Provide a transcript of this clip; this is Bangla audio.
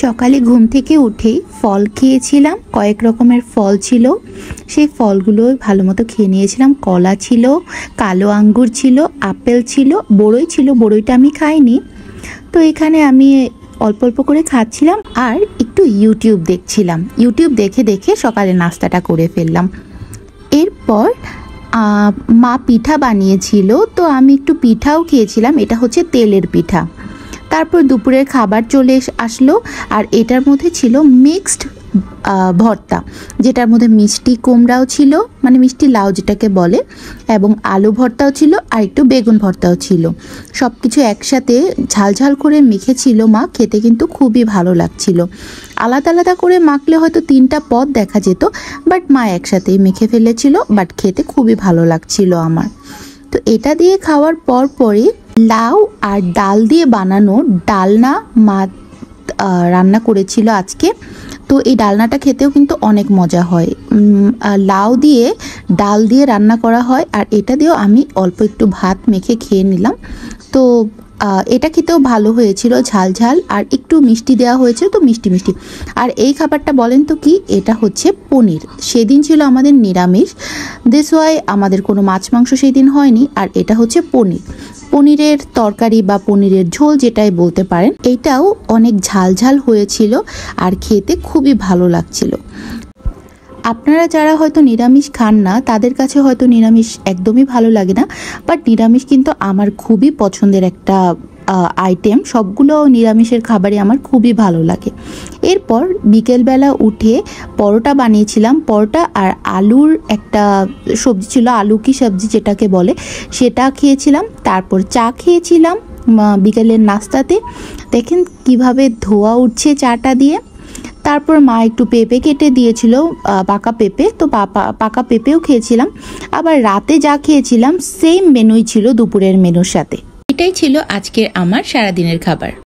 সকালে ঘুম থেকে উঠেই ফল খেয়েছিলাম, কয়েক রকমের ফল ছিল, সেই ফলগুলো ভালো মতো খেয়ে নিয়েছিলাম। কলা ছিল, কালো আঙ্গুর ছিল, আপেল ছিল, বড়ই ছিল, বড়ইটা আমি খাইনি। তো এখানে আমি অল্প অল্প করে খাচ্ছিলাম আর একটু ইউটিউব দেখছিলাম। ইউটিউব দেখে দেখে সকালে নাস্তাটা করে ফেললাম। এরপর মা পিঠা বানিয়েছিল, তো আমি একটু পিঠাও খেয়েছিলাম। এটা হচ্ছে তেলের পিঠা। তারপর দুপুরের খাবার চলে আসলো, আর এটার মধ্যে ছিল মিক্সড ভর্তা, যেটার মধ্যে মিষ্টি কুমড়াও ছিল, মানে মিষ্টি লাউ যেটাকে বলে, এবং আলু ভর্তাও ছিল, আর একটু বেগুন ভর্তাও ছিল। সব কিছু একসাথে ঝাল ঝাল করে মেখেছিল মা, খেতে কিন্তু খুবই ভালো লাগছিল। আলাদা আলাদা করে মাখলে হয়তো 3টা পদ দেখা যেত, বাট মা একসাথেই মেখে ফেলেছিল, বাট খেতে খুবই ভালো লাগছিল আমার। তো এটা দিয়ে খাওয়ার পরই লাউ আর ডাল দিয়ে বানানো ডালনা মা রান্না করেছিল আজকে। তো এই ডালনাটা খেতেও কিন্তু অনেক মজা হয়। লাউ দিয়ে ডাল দিয়ে রান্না করা হয়, আর এটা দিয়েও আমি অল্প একটু ভাত মেখে খেয়ে নিলাম। তো এটা খেতেও ভালো হয়েছিল, ঝাল ঝাল, আর একটু মিষ্টি দেওয়া হয়েছিল, তো মিষ্টি মিষ্টি। আর এই খাবারটা বলেন তো কি, এটা হচ্ছে পনির। সেদিন ছিল আমাদের নিরামিষ, দিস ওয়াই আমাদের কোনো মাছ মাংস সেদিন হয়নি। আর এটা হচ্ছে পনির, পনিরের তরকারি বা পনিরের ঝোল যেটাই বলতে পারেন। এটাও অনেক ঝাল ঝাল হয়েছিল আর খেতে খুবই ভালো লাগছিল। আপনারা যারা হয়তো নিরামিষ খান না, তাদের কাছে হয়তো নিরামিষ একদমই ভালো লাগে না, বাট নিরামিষ কিন্তু আমার খুবই পছন্দের একটা আইটেম। সবগুলো নিরামিষের খাবারই আমার খুবই ভালো লাগে। এরপর বিকেলবেলা উঠে পরোটা বানিয়েছিলাম। পরোটা আর আলুর একটা সবজি ছিল, আলু কি সবজি যেটাকে বলে, সেটা খেয়েছিলাম। তারপর চা খেয়েছিলাম বিকেলের নাস্তাতে। দেখেন কিভাবে ধোয়া উঠছে চাটা দিয়ে। তারপর মা একটু পেঁপে কেটে দিয়েছিল, পাকা পেঁপে, তো পাকা পেঁপেও খেয়েছিলাম। আবার রাতে যা খেয়েছিলাম সেম মেনুই ছিল দুপুরের মেনুর সাথে। এটাই ছিল আজকের আমার সারাদিনের খাবার।